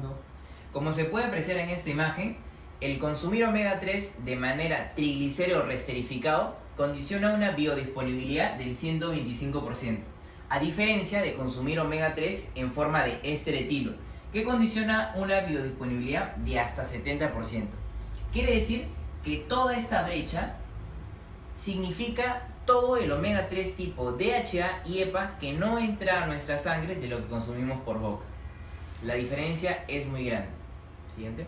grabando. Como se puede apreciar en esta imagen, el consumir omega 3 de manera triglicérido resterificado condiciona una biodisponibilidad del 125%, a diferencia de consumir omega 3 en forma de éster etilo, que condiciona una biodisponibilidad de hasta 70%. Quiere decir que toda esta brecha significa todo el omega 3 tipo DHA y EPA que no entra a nuestra sangre de lo que consumimos por boca. La diferencia es muy grande. Siguiente.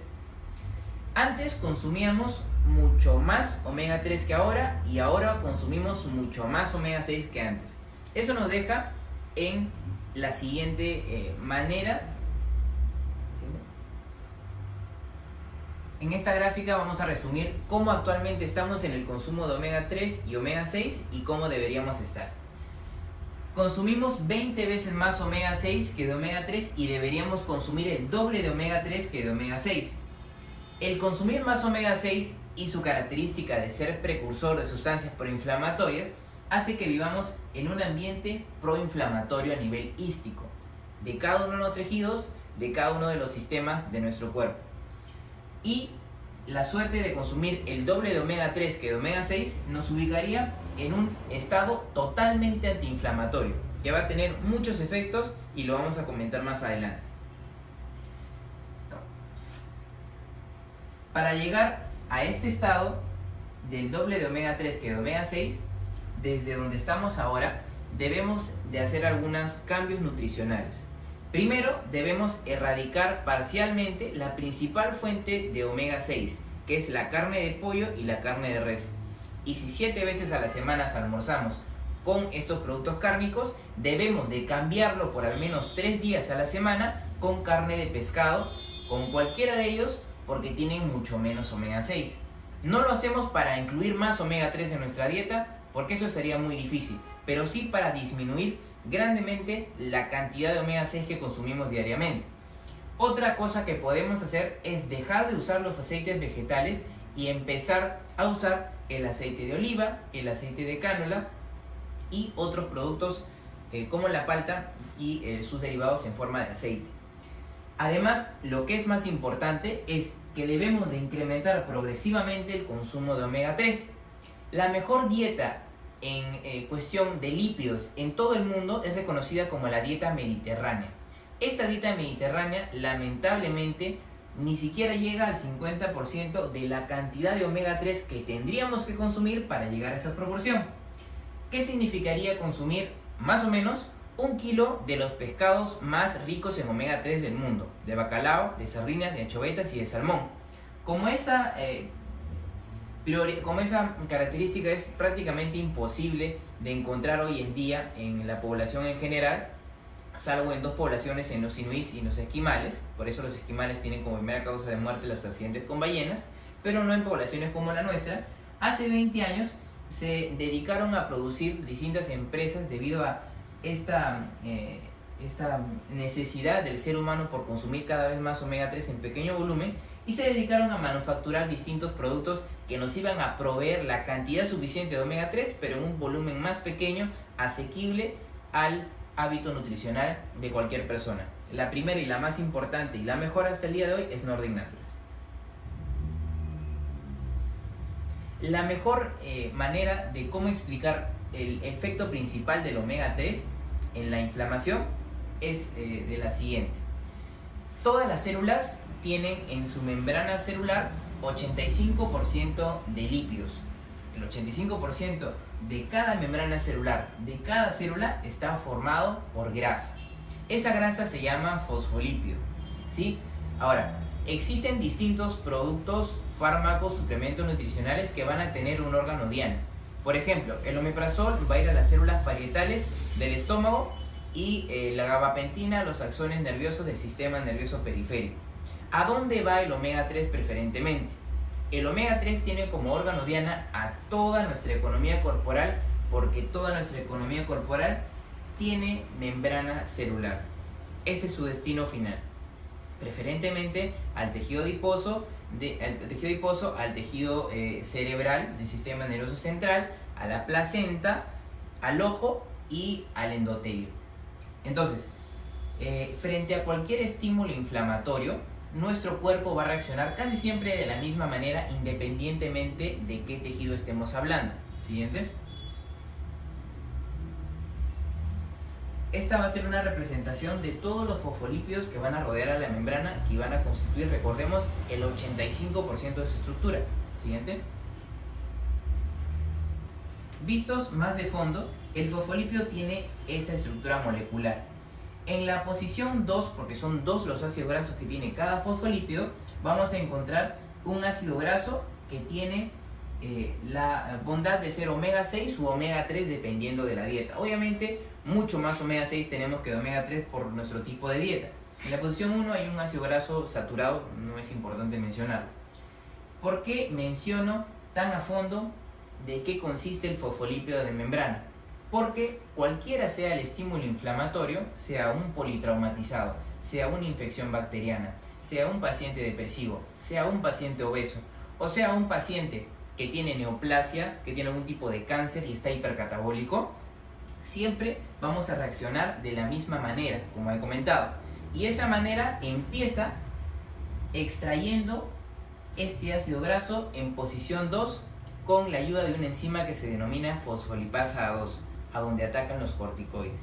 Antes consumíamos mucho más omega 3 que ahora, y ahora consumimos mucho más omega 6 que antes. Eso nos deja en la siguiente manera. En esta gráfica vamos a resumir cómo actualmente estamos en el consumo de omega 3 y omega 6 y cómo deberíamos estar. Consumimos 20 veces más omega 6 que de omega 3 y deberíamos consumir el doble de omega 3 que de omega 6. El consumir más omega 6 y su característica de ser precursor de sustancias proinflamatorias hace que vivamos en un ambiente proinflamatorio a nivel hístico, de cada uno de los tejidos, de cada uno de los sistemas de nuestro cuerpo. Y la suerte de consumir el doble de omega 3 que de omega 6 nos ubicaría en un estado totalmente antiinflamatorio, que va a tener muchos efectos y lo vamos a comentar más adelante. Para llegar a este estado del doble de omega 3 que de omega 6, desde donde estamos ahora, debemos de hacer algunos cambios nutricionales. Primero, debemos erradicar parcialmente la principal fuente de omega 6, que es la carne de pollo y la carne de res. Y si 7 veces a la semana almorzamos con estos productos cárnicos, debemos de cambiarlo por al menos 3 días a la semana con carne de pescado, con cualquiera de ellos, porque tienen mucho menos omega 6. No lo hacemos para incluir más omega 3 en nuestra dieta, porque eso sería muy difícil, pero sí para disminuir grandemente la cantidad de omega 6 que consumimos diariamente. Otra cosa que podemos hacer es dejar de usar los aceites vegetales y empezar a usar el aceite de oliva, el aceite de cánola y otros productos como la palta y sus derivados en forma de aceite. Además, lo que es más importante es que debemos de incrementar progresivamente el consumo de omega 3. La mejor dieta en cuestión de lípidos en todo el mundo es reconocida como la dieta mediterránea. Esta dieta mediterránea lamentablemente ni siquiera llega al 50% de la cantidad de omega 3 que tendríamos que consumir para llegar a esta proporción. ¿Qué significaría consumir más o menos 1 kilo de los pescados más ricos en omega 3 del mundo? De bacalao, de sardinas, de anchovetas y de salmón. Como esa característica es prácticamente imposible de encontrar hoy en día en la población en general, salvo en 2 poblaciones, en los inuits y en los esquimales. Por eso los esquimales tienen como primera causa de muerte los accidentes con ballenas, pero no en poblaciones como la nuestra. Hace 20 años se dedicaron a producir distintas empresas debido a esta necesidad del ser humano por consumir cada vez más omega 3 en pequeño volumen, y se dedicaron a manufacturar distintos productos que nos iban a proveer la cantidad suficiente de omega 3, pero en un volumen más pequeño, asequible al hábito nutricional de cualquier persona. La primera y la más importante y la mejor hasta el día de hoy es Nordic Naturals. La mejor manera de cómo explicar el efecto principal del omega 3 en la inflamación es de la siguiente. Todas las células tienen en su membrana celular 85% de lípidos. El 85% de cada membrana celular, de cada célula, está formado por grasa. Esa grasa se llama fosfolípido, ¿sí? Ahora, existen distintos productos, fármacos, suplementos nutricionales que van a tener un órgano diana. Por ejemplo, el omeprazol va a ir a las células parietales del estómago y la gabapentina a los axones nerviosos del sistema nervioso periférico. ¿A dónde va el omega 3 preferentemente? El omega 3 tiene como órgano diana a toda nuestra economía corporal, porque toda nuestra economía corporal tiene membrana celular. Ese es su destino final. Preferentemente al tejido adiposo, al tejido cerebral del sistema nervioso central, a la placenta, al ojo y al endotelio. Entonces, frente a cualquier estímulo inflamatorio, nuestro cuerpo va a reaccionar casi siempre de la misma manera, independientemente de qué tejido estemos hablando. Siguiente. Esta va a ser una representación de todos los fosfolípidos que van a rodear a la membrana, que van a constituir, recordemos, el 85% de su estructura. Siguiente. Vistos más de fondo, el fosfolípido tiene esta estructura molecular. En la posición 2, porque son 2 los ácidos grasos que tiene cada fosfolípido, vamos a encontrar un ácido graso que tiene la bondad de ser omega 6 u omega 3 dependiendo de la dieta. Obviamente mucho más omega 6 tenemos que de omega 3 por nuestro tipo de dieta. En la posición 1 hay un ácido graso saturado, no es importante mencionarlo. ¿Por qué menciono tan a fondo de qué consiste el fosfolípido de membrana? Porque cualquiera sea el estímulo inflamatorio, sea un politraumatizado, sea una infección bacteriana, sea un paciente depresivo, sea un paciente obeso, o sea un paciente que tiene neoplasia, que tiene algún tipo de cáncer y está hipercatabólico, siempre vamos a reaccionar de la misma manera, como he comentado. Y esa manera empieza extrayendo este ácido graso en posición 2 con la ayuda de una enzima que se denomina fosfolipasa A2, a donde atacan los corticoides.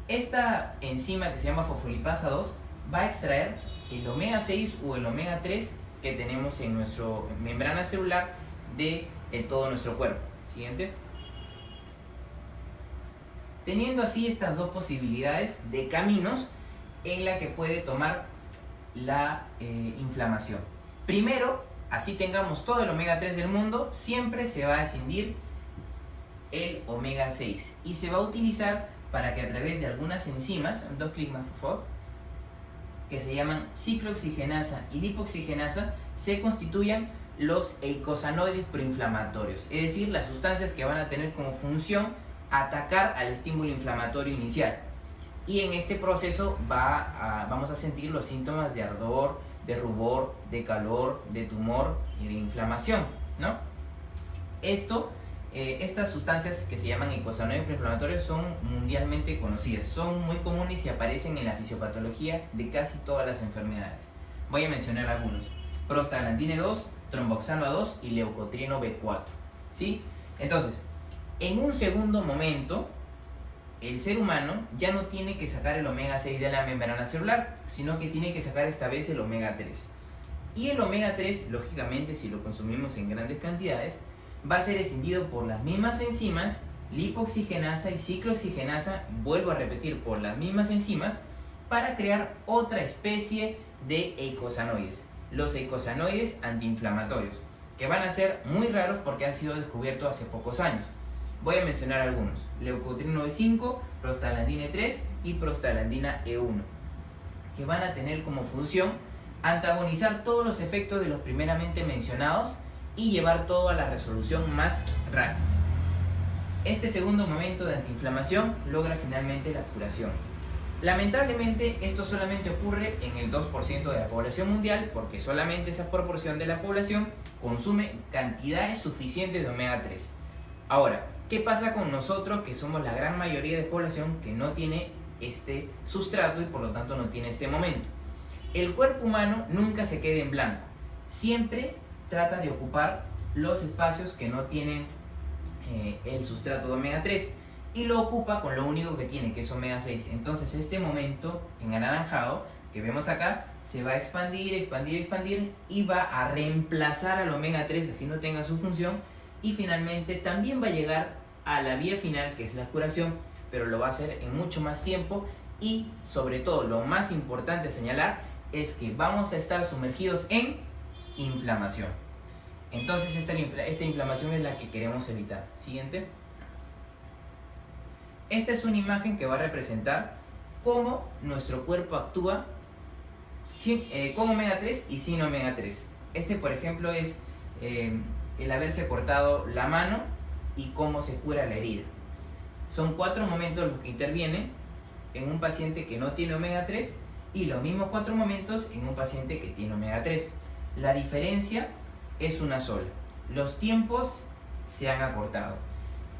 Esta enzima que se llama fosfolipasa 2 va a extraer el omega 6 o el omega 3 que tenemos en nuestra membrana celular de todo nuestro cuerpo. Siguiente. Teniendo así estas dos posibilidades de caminos en la que puede tomar la inflamación. Primero, así tengamos todo el omega 3 del mundo, siempre se va a escindir el omega 6 y se va a utilizar para que a través de algunas enzimas, 2 clics más por favor, que se llaman ciclooxigenasa y lipoxigenasa, se constituyan los eicosanoides proinflamatorios, es decir, las sustancias que van a tener como función atacar al estímulo inflamatorio inicial. Y en este proceso vamos a sentir los síntomas de ardor, de rubor, de calor, de tumor y de inflamación, ¿no? Estas sustancias que se llaman eicosanoides proinflamatorios son mundialmente conocidas, son muy comunes y aparecen en la fisiopatología de casi todas las enfermedades. Voy a mencionar algunos: prostaglandina 2, tromboxano A2 y leucotrieno B4, ¿sí? Entonces, en un segundo momento, el ser humano ya no tiene que sacar el omega 6 de la membrana celular, sino que tiene que sacar esta vez el omega 3. Y el omega 3, lógicamente, si lo consumimos en grandes cantidades, va a ser escindido por las mismas enzimas, lipoxigenasa y ciclooxigenasa, vuelvo a repetir, por las mismas enzimas, para crear otra especie de eicosanoides, los eicosanoides antiinflamatorios, que van a ser muy raros porque han sido descubiertos hace pocos años. Voy a mencionar algunos: leucotrieno B5, prostaglandina E3 y prostaglandina E1, que van a tener como función antagonizar todos los efectos de los primeramente mencionados y llevar todo a la resolución más rápida. Este segundo momento de antiinflamación logra finalmente la curación. Lamentablemente esto solamente ocurre en el 2% de la población mundial, porque solamente esa proporción de la población consume cantidades suficientes de omega 3. Ahora, ¿qué pasa con nosotros, que somos la gran mayoría de población que no tiene este sustrato y por lo tanto no tiene este momento? El cuerpo humano nunca se queda en blanco, siempre trata de ocupar los espacios que no tienen el sustrato de omega 3 y lo ocupa con lo único que tiene, que es omega 6. Entonces este momento en anaranjado que vemos acá se va a expandir, expandir, expandir y va a reemplazar al omega 3, así no tenga su función, y finalmente también va a llegar a la vía final, que es la curación, pero lo va a hacer en mucho más tiempo. Y sobre todo, lo más importante a señalar es que vamos a estar sumergidos en inflamación. Entonces esta inflamación es la que queremos evitar. Siguiente. Esta es una imagen que va a representar cómo nuestro cuerpo actúa con omega 3 y sin omega 3. Por ejemplo, es el haberse cortado la mano y cómo se cura la herida. Son 4 momentos los que intervienen en un paciente que no tiene omega 3 y los mismos 4 momentos en un paciente que tiene omega 3. La diferencia es una sola: los tiempos se han acortado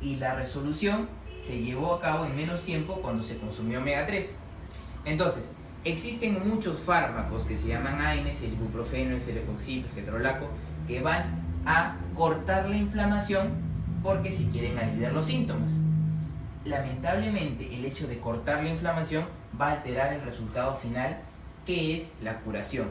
y la resolución se llevó a cabo en menos tiempo cuando se consumió omega 3. Entonces, existen muchos fármacos que se llaman AINES, el ibuprofeno, el celecoxib, el ketorolaco, que van a cortar la inflamación porque si quieren aliviar los síntomas. Lamentablemente, el hecho de cortar la inflamación va a alterar el resultado final, que es la curación.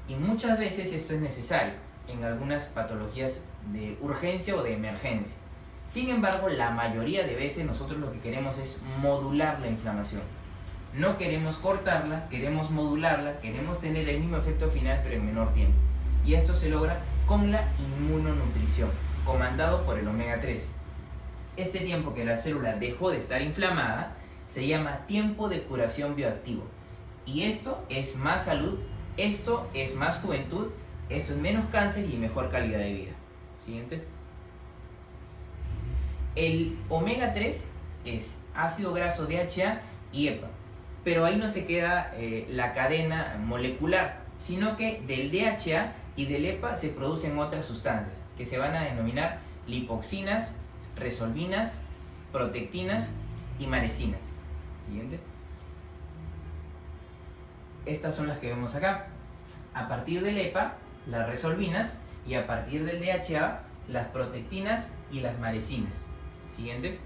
Y muchas veces esto es necesario en algunas patologías de urgencia o de emergencia. Sin embargo, la mayoría de veces nosotros lo que queremos es modular la inflamación. No queremos cortarla, queremos modularla, queremos tener el mismo efecto final pero en menor tiempo. Y esto se logra con la inmunonutrición, comandado por el omega 3. Este tiempo que la célula dejó de estar inflamada se llama tiempo de curación bioactivo. Y esto es más salud, esto es más juventud, esto es menos cáncer y mejor calidad de vida. Siguiente. El omega 3 es ácido graso DHA y EPA. Pero ahí no se queda la cadena molecular, sino que del DHA y del EPA se producen otras sustancias que se van a denominar lipoxinas, resolvinas, protectinas y maresinas. Siguiente. Estas son las que vemos acá. A partir del EPA, las resolvinas, y a partir del DHA, las protectinas y las maresinas. Siguiente.